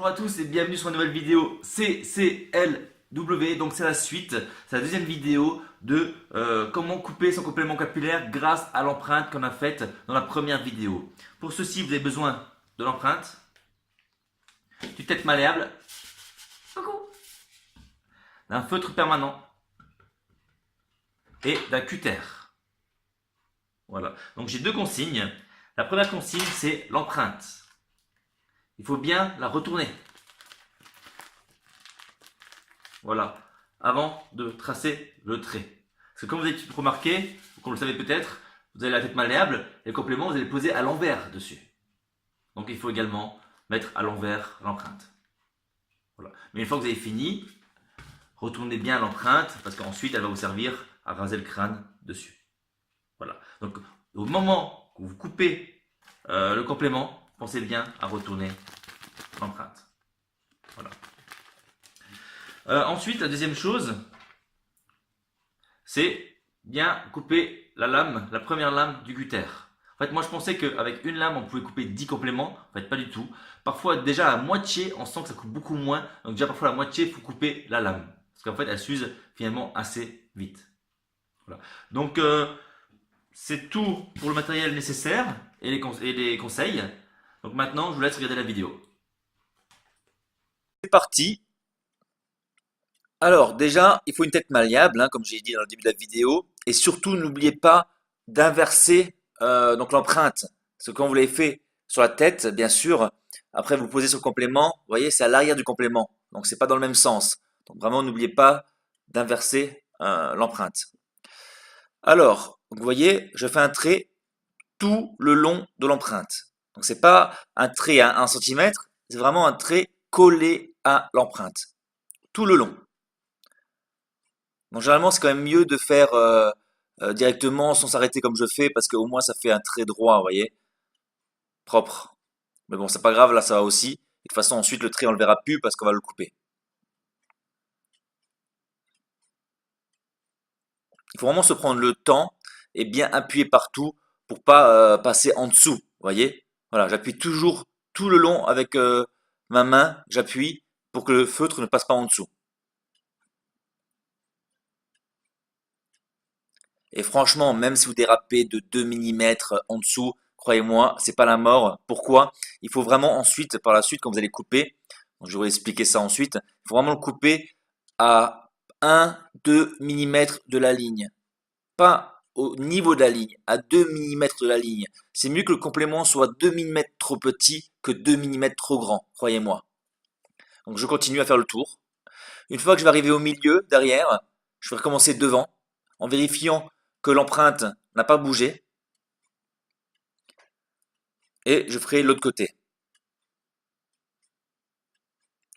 Bonjour à tous et bienvenue sur une nouvelle vidéo CCLW. Donc c'est la suite, c'est la deuxième vidéo de comment couper son complément capillaire grâce à l'empreinte qu'on a faite dans la première vidéo. Pour ceci, vous avez besoin de l'empreinte, du tête malléable, coucou, d'un feutre permanent et d'un cutter. Voilà, donc j'ai deux consignes. La première consigne, c'est l'empreinte. Il faut bien la retourner. Voilà, avant de tracer le trait. Parce que comme vous avez remarqué, ou comme vous le savez peut-être, vous avez la tête malléable et le complément, vous allez le poser à l'envers dessus. Donc il faut également mettre à l'envers l'empreinte. Voilà. Mais une fois que vous avez fini, retournez bien l'empreinte parce qu'ensuite elle va vous servir à raser le crâne dessus. Voilà. Donc au moment où vous coupez le complément, pensez bien à retourner l'empreinte. Voilà. Ensuite, la deuxième chose, c'est bien couper la lame, la première lame du cutter. En fait, moi je pensais qu'avec une lame on pouvait couper 10 compléments. En fait, pas du tout. Parfois, déjà à moitié, on sent que ça coupe beaucoup moins. Donc, déjà parfois à la moitié, il faut couper la lame. Parce qu'en fait, elle s'use finalement assez vite. Voilà. Donc, c'est tout pour le matériel nécessaire et les conseils. Donc, maintenant, je vous laisse regarder la vidéo. C'est parti. Alors déjà, il faut une tête malléable, hein, comme j'ai dit dans le début de la vidéo. Et surtout, n'oubliez pas d'inverser donc l'empreinte. Parce que quand vous l'avez fait sur la tête, bien sûr, après vous posez sur le complément, vous voyez, c'est à l'arrière du complément. Donc c'est pas dans le même sens. Donc vraiment, n'oubliez pas d'inverser l'empreinte. Alors, vous voyez, je fais un trait tout le long de l'empreinte. Donc c'est pas un trait à 1 centimètre, c'est vraiment un trait collé à l'empreinte. Tout le long. Donc généralement, c'est quand même mieux de faire directement sans s'arrêter comme je fais parce qu'au moins ça fait un trait droit, vous voyez, propre. Mais bon, c'est pas grave, là ça va aussi. Et de toute façon, ensuite le trait on le verra plus parce qu'on va le couper. Il faut vraiment se prendre le temps et bien appuyer partout pour pas passer en dessous, vous voyez. Voilà, j'appuie toujours tout le long avec ma main, j'appuie pour que le feutre ne passe pas en dessous. Et franchement, même si vous dérapez de 2 millimètres en dessous, croyez-moi, c'est pas la mort. Pourquoi? Il faut vraiment ensuite, par la suite, quand vous allez couper, donc je vais vous expliquer ça ensuite, il faut vraiment le couper à 1-2 millimètres de la ligne. Pas au niveau de la ligne, à 2 millimètres de la ligne. C'est mieux que le complément soit 2 millimètres trop petit que 2 millimètres trop grand, croyez-moi. Donc je continue à faire le tour. Une fois que je vais arriver au milieu, derrière, je vais recommencer devant, en vérifiant que l'empreinte n'a pas bougé. Et je ferai l'autre côté.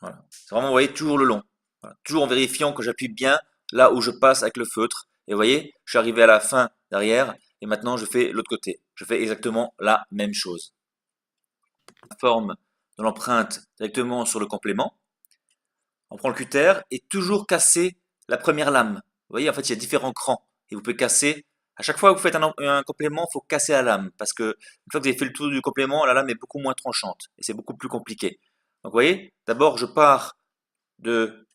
Voilà. C'est vraiment, vous voyez, toujours le long. Voilà. Toujours en vérifiant que j'appuie bien là où je passe avec le feutre. Et vous voyez, je suis arrivé à la fin derrière. Et maintenant, je fais l'autre côté. Je fais exactement la même chose. La forme de l'empreinte directement sur le complément. On prend le cutter et toujours casser la première lame. Vous voyez, en fait, il y a différents crans. Et vous pouvez casser. À chaque fois que vous faites un complément, il faut casser la lame. Parce que une fois que vous avez fait le tour du complément, la lame est beaucoup moins tranchante. Et c'est beaucoup plus compliqué. Donc, vous voyez, d'abord, je pars de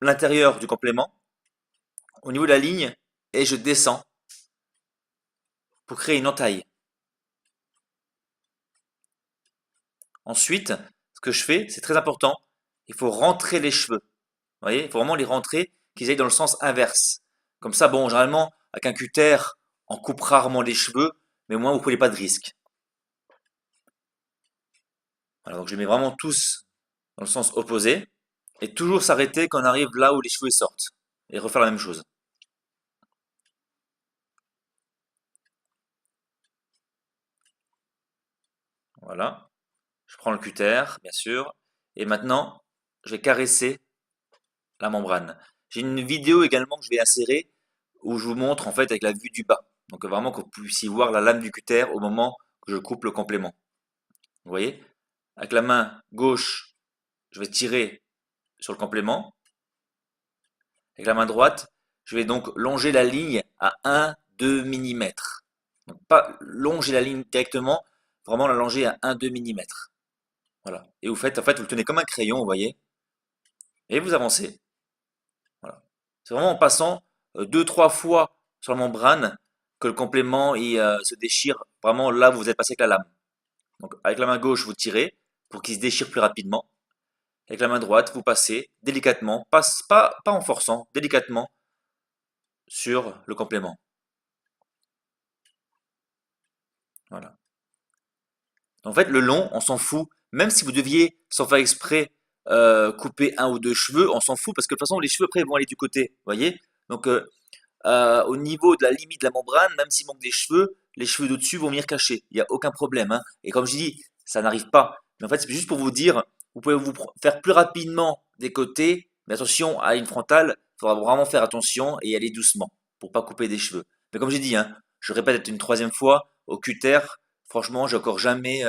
l'intérieur du complément, au niveau de la ligne, et je descends pour créer une entaille. Ensuite, ce que je fais, c'est très important, il faut rentrer les cheveux. Vous voyez, il faut vraiment les rentrer, qu'ils aillent dans le sens inverse. Comme ça, bon, généralement, avec un cutter, on coupe rarement les cheveux, mais au moins, vous ne prenez pas de risque. Voilà, donc je les mets vraiment tous dans le sens opposé, et toujours s'arrêter quand on arrive là où les cheveux sortent, et refaire la même chose. Voilà. Je prends le cutter, bien sûr. Et maintenant, je vais caresser la membrane. J'ai une vidéo également que je vais insérer où je vous montre en fait avec la vue du bas. Donc vraiment que vous puissiez voir la lame du cutter au moment que je coupe le complément. Vous voyez? Avec la main gauche, je vais tirer sur le complément. Avec la main droite, je vais donc longer la ligne à 1-2 mm. Donc pas longer la ligne directement, vraiment la longer à 1-2 mm. Voilà. Et vous faites, en fait, vous le tenez comme un crayon, vous voyez, et vous avancez. Voilà. C'est vraiment en passant deux, trois fois sur la membrane que le complément se déchire vraiment là où vous êtes passé avec la lame. Donc avec la main gauche, vous tirez pour qu'il se déchire plus rapidement. Avec la main droite, vous passez délicatement, pas en forçant, délicatement sur le complément. Voilà. En fait, le long, on s'en fout. Même si vous deviez, sans faire exprès, couper un ou deux cheveux, on s'en fout parce que de toute façon, les cheveux après vont aller du côté. Vous voyez? Donc, au niveau de la limite de la membrane, même s'il manque des cheveux, les cheveux d'au-dessus vont venir cacher. Il n'y a aucun problème, hein. Et comme je dis, ça n'arrive pas. Mais en fait, c'est juste pour vous dire, vous pouvez faire plus rapidement des côtés, mais attention à une frontale, il faudra vraiment faire attention et aller doucement pour pas couper des cheveux. Mais comme j'ai dit, hein, je répète une troisième fois, au cutter, franchement, j'ai encore jamais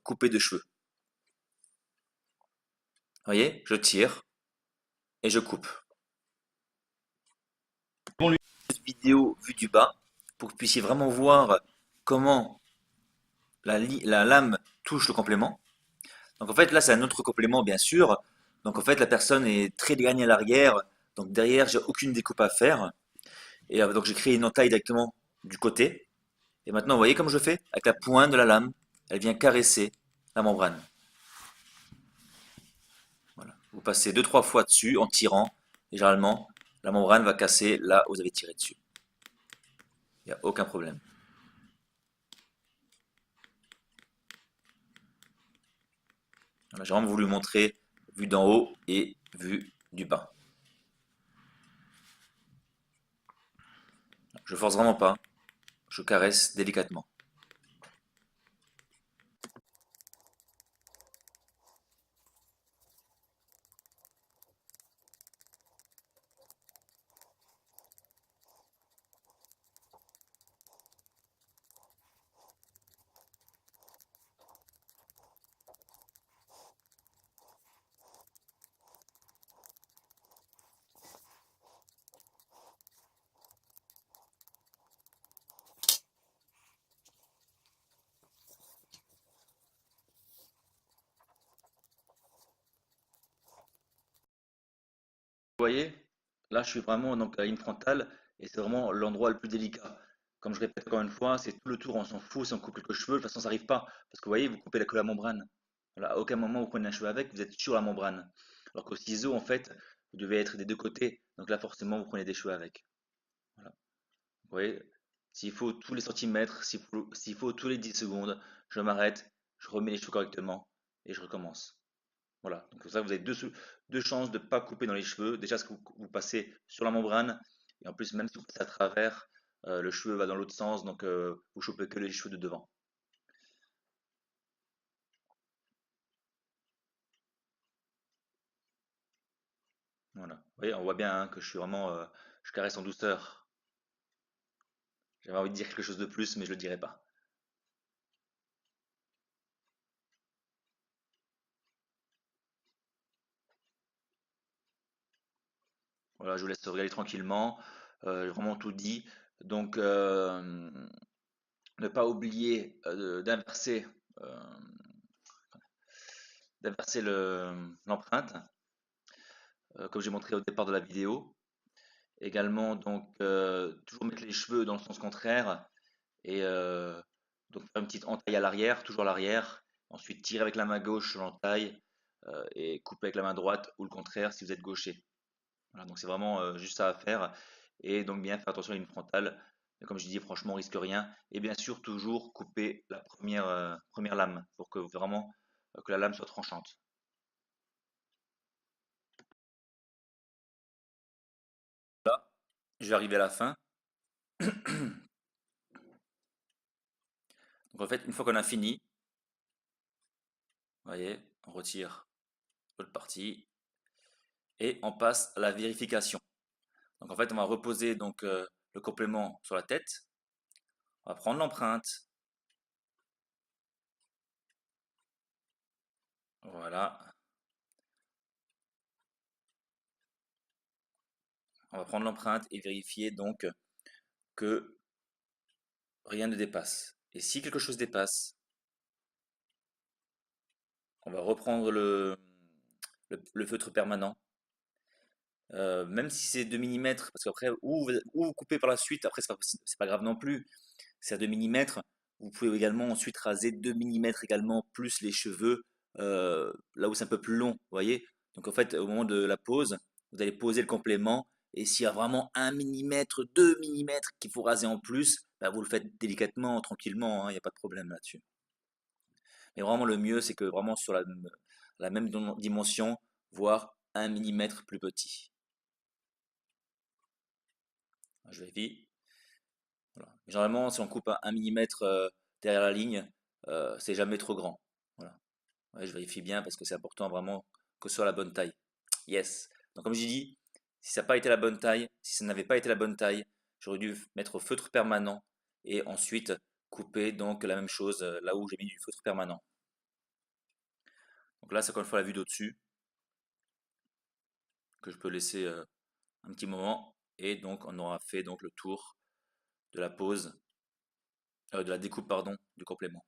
coupé de cheveux. Vous voyez, je tire et je coupe. Cette vidéo vue du bas pour que vous puissiez vraiment voir comment la lame touche le complément. Donc en fait là c'est un autre complément bien sûr. Donc en fait la personne est très éloignée à l'arrière. Donc derrière j'ai aucune découpe à faire. Et donc j'ai créé une entaille directement du côté. Et maintenant vous voyez comme je fais avec la pointe de la lame, elle vient caresser la membrane. Voilà. Vous passez deux trois fois dessus en tirant. Et généralement la membrane va casser là où vous avez tiré dessus. Il n'y a aucun problème. Voilà, j'ai vraiment voulu montrer vue d'en haut et vue du bas. Je force vraiment pas, je caresse délicatement. Vous voyez, là je suis vraiment donc à la ligne frontale et c'est vraiment l'endroit le plus délicat. Comme je répète encore une fois, c'est tout le tour, on s'en fout si on coupe quelques cheveux, de toute façon ça n'arrive pas. Parce que vous voyez, vous coupez que la membrane. Voilà, à aucun moment vous prenez un cheveu avec, vous êtes sur la membrane. Alors qu'au ciseau, en fait, vous devez être des deux côtés. Donc là forcément vous prenez des cheveux avec. Voilà. Vous voyez, s'il faut tous les centimètres, s'il faut tous les 10 secondes, je m'arrête, je remets les cheveux correctement et je recommence. Voilà, donc ça, vous avez deux chances de ne pas couper dans les cheveux. Déjà, parce que vous passez sur la membrane, et en plus, même si vous passez à travers, le cheveu va dans l'autre sens, donc vous chopez que les cheveux de devant. Voilà. Vous voyez, on voit bien hein, que je suis vraiment, je caresse en douceur. J'avais envie de dire quelque chose de plus, mais je le dirai pas. Voilà, je vous laisse regarder tranquillement. J'ai vraiment tout dit. Donc, ne pas oublier euh, d'inverser l'empreinte, comme j'ai montré au départ de la vidéo. Également, donc, toujours mettre les cheveux dans le sens contraire et donc faire une petite entaille à l'arrière, toujours à l'arrière. Ensuite, tirer avec la main gauche sur l'entaille et couper avec la main droite ou le contraire si vous êtes gaucher. Voilà, donc c'est vraiment juste ça à faire. Et donc bien faire attention à une frontale. Mais comme je dis, franchement, on risque rien. Et bien sûr, toujours couper la première lame pour que vraiment que la lame soit tranchante. Là, je vais arriver à la fin. Donc en fait, une fois qu'on a fini, vous voyez, on retire l'autre partie et on passe à la vérification. Donc en fait, on va reposer donc le complément sur la tête. On va prendre l'empreinte. Voilà. On va prendre l'empreinte et vérifier donc que rien ne dépasse. Et si quelque chose dépasse, On va reprendre le feutre permanent. Même si c'est 2 millimètres, parce qu'après, ou vous coupez par la suite, après c'est pas grave non plus, c'est à 2 millimètres. Vous pouvez également ensuite raser 2 millimètres également, plus les cheveux, là où c'est un peu plus long, vous voyez. Donc en fait, au moment de la pose, vous allez poser le complément, et s'il y a vraiment 1 millimètre, 2 millimètres qu'il faut raser en plus, bah, vous le faites délicatement, tranquillement, hein, il n'y a pas de problème là-dessus. Mais vraiment le mieux, c'est que vraiment sur la même dimension, voire 1 millimètre plus petit. Je vérifie. Voilà. Généralement, si on coupe à 1 millimètre derrière la ligne, c'est jamais trop grand. Voilà. Ouais, je vérifie bien parce que c'est important vraiment que ce soit la bonne taille. Yes. Donc comme j'ai dit, si ça n'a pas été la bonne taille, si ça n'avait pas été la bonne taille, j'aurais dû mettre au feutre permanent et ensuite couper donc la même chose là où j'ai mis du feutre permanent. Donc là, c'est encore une fois la vue d'au-dessus que je peux laisser un petit moment et donc on aura fait donc le tour de la pose, de la découpe pardon, du complément.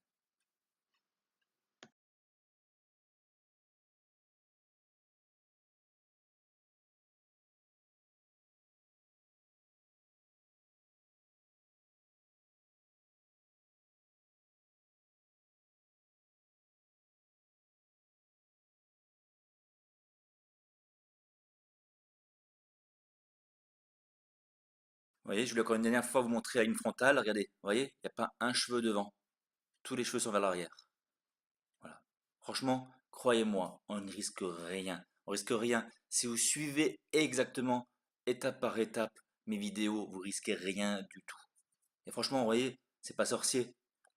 Vous voyez, je voulais encore une dernière fois vous montrer la ligne frontale. Regardez, vous voyez, il n'y a pas un cheveu devant. Tous les cheveux sont vers l'arrière. Voilà. Franchement, croyez-moi, on ne risque rien. On risque rien. Si vous suivez exactement, étape par étape, mes vidéos, vous risquez rien du tout. Et franchement, vous voyez, c'est pas sorcier.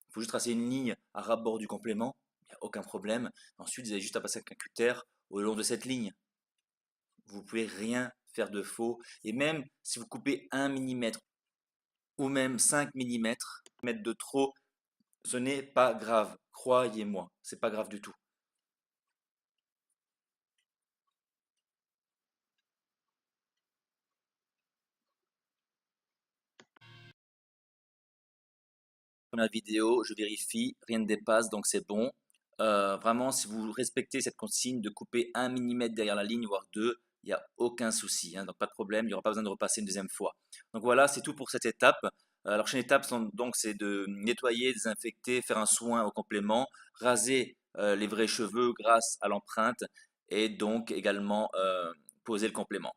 Il faut juste tracer une ligne à ras-bord du complément. Il n'y a aucun problème. Ensuite, vous avez juste à passer avec un cutter au long de cette ligne. Vous pouvez rien faire de faux. Et même si vous coupez 1 millimètre ou même 5 millimètres de trop, ce n'est pas grave. Croyez-moi, c'est pas grave du tout. Première vidéo, je vérifie, rien ne dépasse, donc c'est bon. Vraiment, si vous respectez cette consigne de couper 1 millimètre derrière la ligne, voire deux, il n'y a aucun souci, hein, donc pas de problème, il n'y aura pas besoin de repasser une deuxième fois. Donc voilà, c'est tout pour cette étape. La prochaine étape, donc, c'est de nettoyer, désinfecter, faire un soin au complément, raser les vrais cheveux grâce à l'empreinte et donc également poser le complément.